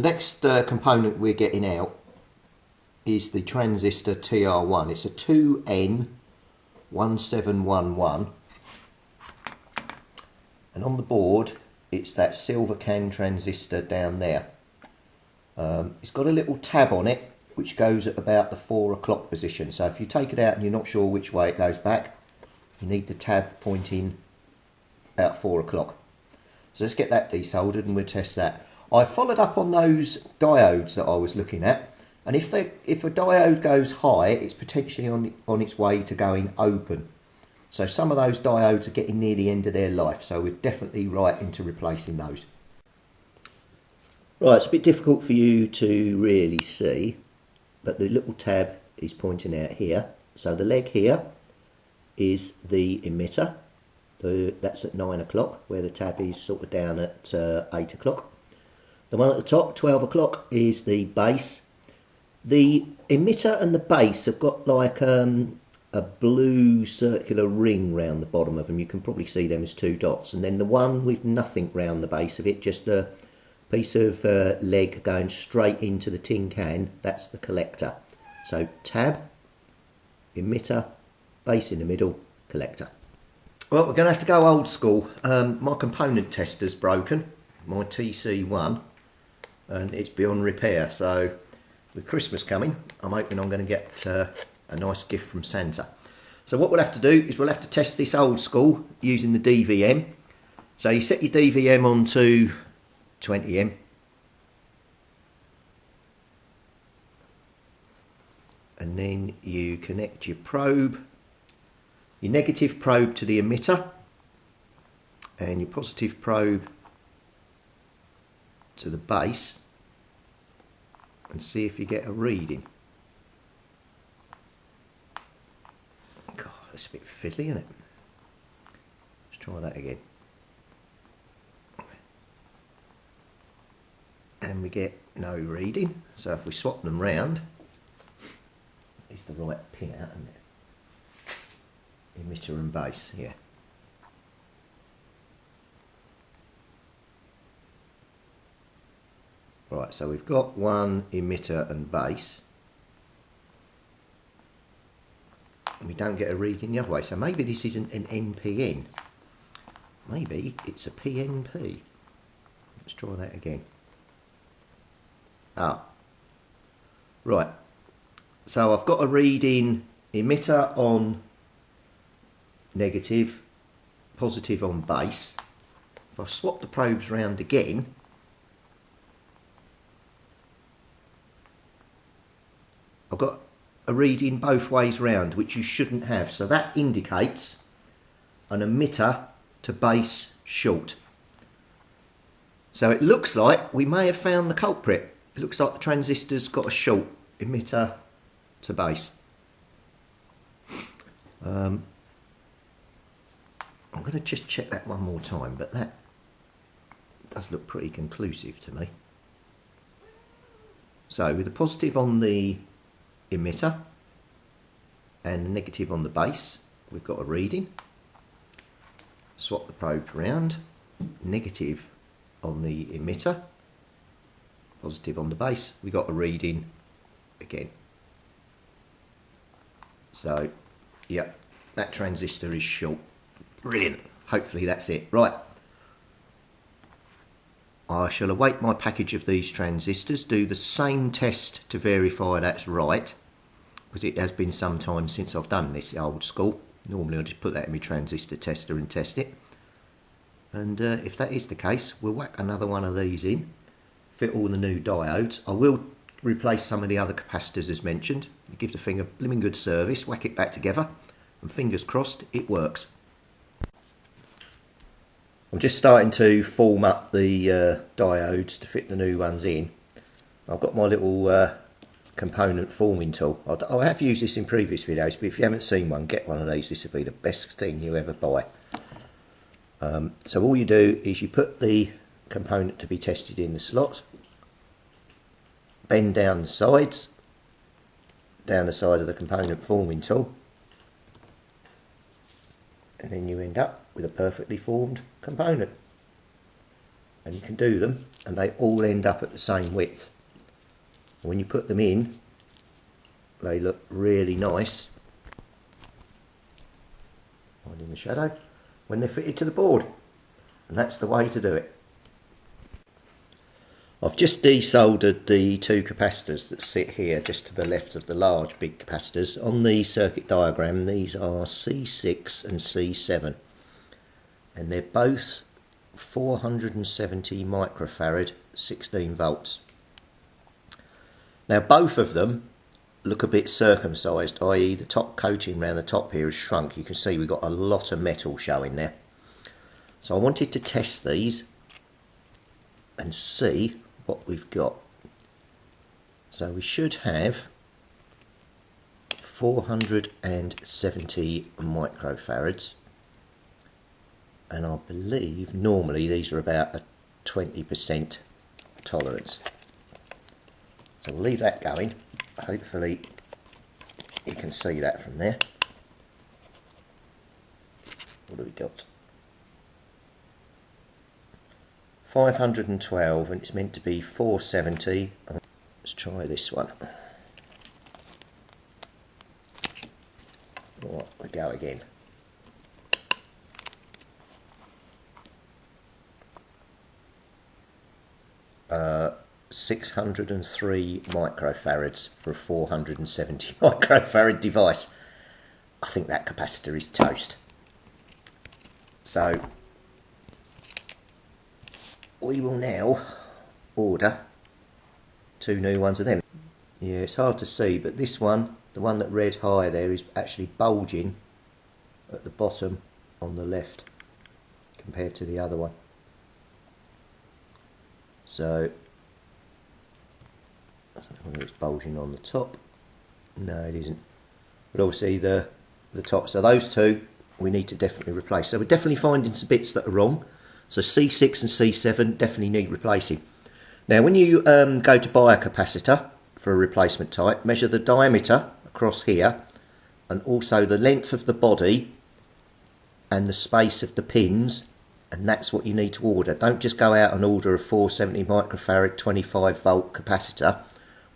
The next component we're getting out is the transistor TR1. It's a 2N1711, and on the board it's that silver can transistor down there. It's got a little tab on it which goes at about the 4 o'clock position, so if you take it out and you're not sure which way it goes back, you need the tab pointing about 4 o'clock. So let's get that desoldered and we'll test that. I followed up on those diodes that I was looking at, and if a diode goes high, it's potentially on its way to going open. So some of those diodes are getting near the end of their life, so we're definitely right into replacing those. Right, it's a bit difficult for you to really see, but the little tab is pointing out here. So the leg here is the emitter. That's at 9 o'clock, where the tab is sort of down at 8 o'clock. The one at the top, 12 o'clock, is the base. The emitter and the base have got like a blue circular ring round the bottom of them. You can probably see them as 2 dots. And then the one with nothing round the base of it, just a piece of leg going straight into the tin can, that's the collector. So tab, emitter, base in the middle, collector. Well, we're going to have to go old school. My component tester's broken, my TC1, and it's beyond repair. So with Christmas coming, I'm hoping I'm going to get a nice gift from Santa. So what we'll have to do is we'll have to test this old school using the DVM. So you set your DVM on to 20M. And then you connect your probe, your negative probe to the emitter and your positive probe to the base, and see if you get a reading. God, that's a bit fiddly, isn't it? Let's try that again. And we get no reading. So if we swap them round, it's the right pin out, isn't it? Emitter and base here. Right, so we've got one emitter and base, and we don't get a reading the other way. So maybe this isn't an NPN. Maybe it's a PNP. Let's try that again. Ah, right. So I've got a reading emitter on negative, positive on base. If I swap the probes round again, I've got a reading both ways round, which you shouldn't have. So that indicates an emitter to base short. So it looks like we may have found the culprit. It looks like the transistor's got a short, emitter to base. I'm going to just check that one more time, but that does look pretty conclusive to me. So with the positive on the emitter and the negative on the base, we've got a reading. Swap the probe round, negative on the emitter, positive on the base, we got a reading again. So yep, that transistor is short. Brilliant. Hopefully that's it. Right, I shall await my package of these transistors, do the same test to verify that's right, because it has been some time since I've done this old school. Normally I just put that in my transistor tester and test it. And if that is the case, we'll whack another one of these in, fit all the new diodes. I will replace some of the other capacitors as mentioned, give the thing a blimmin' good service, whack it back together, and fingers crossed it works. I'm just starting to form up the diodes to fit the new ones in. I've got my little component forming tool. I have used this in previous videos, but if you haven't seen one, get one of these. This will be the best thing you ever buy. So all you do is you put the component to be tested in the slot, bend down the sides, down the side of the component forming tool, and then you end up with a perfectly formed component. and you can do them and they all end up at the same width. When you put them in, they look really nice, hide in the shadow, when they're fitted to the board, and that's the way to do it. I've just desoldered the two capacitors that sit here just to the left of the large big capacitors. On the circuit diagram, these are C6 and C7, and they're both 470 microfarad 16 volts. Now both of them look a bit circumcised, i.e. the top coating around the top here has shrunk. You can see we've got a lot of metal showing there. So I wanted to test these and see what we've got. So we should have 470 microfarads, and I believe normally these are about a 20% tolerance. So we'll leave that going. Hopefully you can see that from there. What have we got? 512, and it's meant to be 470. Let's try this one. Right, we go again. Uh, 603 microfarads for a 470 microfarad device. I think that capacitor is toast. So we will now order two new ones of them. Yeah, it's hard to see, but this one, the one that read high there, is actually bulging at the bottom on the left compared to the other one. So I don't know whether it's bulging on the top. No, it isn't. But obviously the top. So those two we need to definitely replace. So we're definitely finding some bits that are wrong. So C6 and C7 definitely need replacing. Now when you go to buy a capacitor for a replacement type, measure the diameter across here and also the length of the body and the space of the pins, and that's what you need to order. Don't just go out and order a 470 microfarad 25 volt capacitor,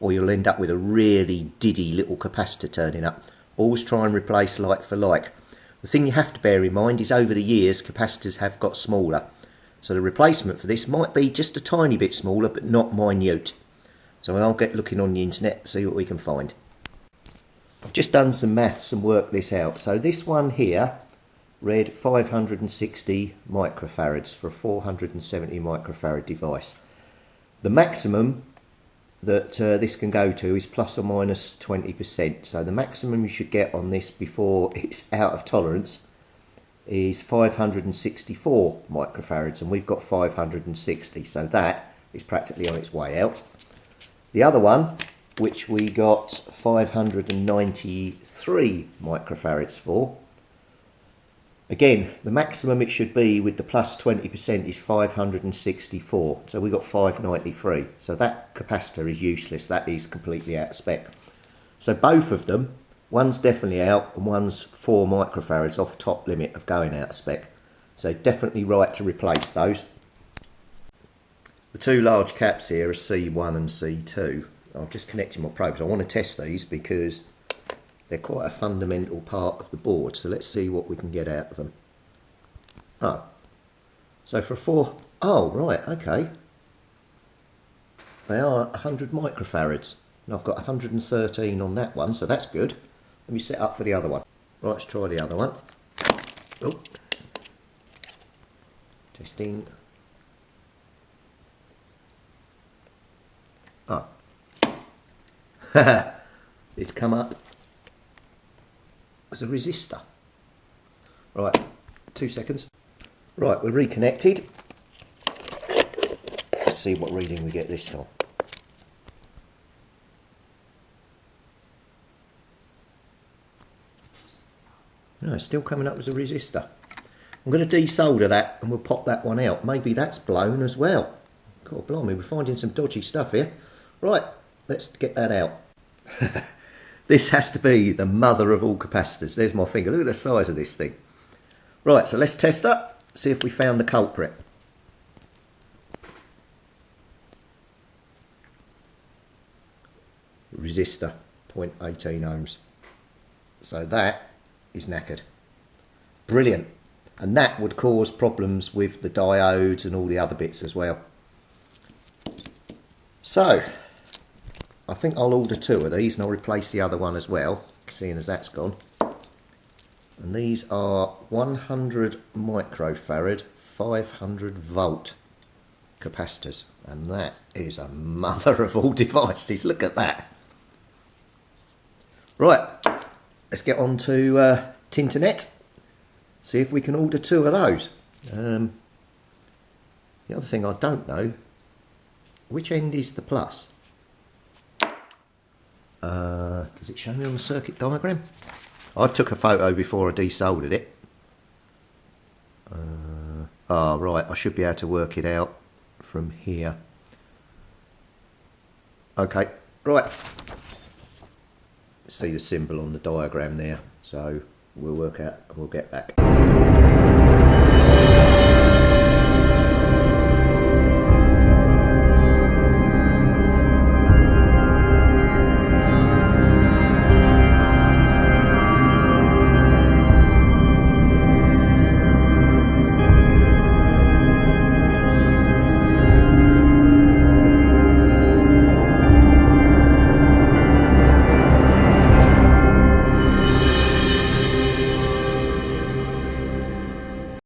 or you'll end up with a really diddy little capacitor turning up. Always try and replace like for like. The thing you have to bear in mind is over the years capacitors have got smaller. So the replacement for this might be just a tiny bit smaller, but not minute. So I'll get looking on the internet, see what we can find. I've just done some maths and worked this out. So this one here read 560 microfarads for a 470 microfarad device. The maximum that this can go to is plus or minus 20%. So the maximum you should get on this before it's out of tolerance is 564 microfarads, and we've got 560, so that is practically on its way out. The other one, which we got 593 microfarads for, again the maximum it should be with the plus 20% is 564, so we got 593. So that capacitor is useless, that is completely out of spec. So both of them, one's definitely out and one's 4 microfarads off top limit of going out of spec. So definitely right to replace those. The two large caps here are C1 and C2. I've just connected my probes. I want to test these because they're quite a fundamental part of the board. So let's see what we can get out of them. Oh, so for 4, oh right, okay. They are 100 microfarads. And I've got 113 on that one, so that's good. Let me set up for the other one. Right, let's try the other one. Oh. Testing. Oh. It's come up as a resistor. Right, 2 seconds. Right, we're reconnected. Let's see what reading we get this time. No, it's still coming up as a resistor. I'm going to desolder that and we'll pop that one out. Maybe that's blown as well. God blimey, we're finding some dodgy stuff here. Right, let's get that out. This has to be the mother of all capacitors. There's my finger. Look at the size of this thing. Right, so let's test that. See if we found the culprit. resistor, 0.18 ohms. So that is knackered. Brilliant. And that would cause problems with the diodes and all the other bits as well. So I think I'll order 2 of these and I'll replace the other one as well, seeing as that's gone. And these are 100 microfarad, 500 volt capacitors. And that is a mother of all devices. Look at that. Right, let's get on to Tinternet. See if we can order 2 of those. The other thing I don't know, which end is the plus? Does it show me on the circuit diagram? I've took a photo before I desoldered it. Right, I should be able to work it out from here. Okay, right. See the symbol on the diagram there, so we'll work out and we'll get back.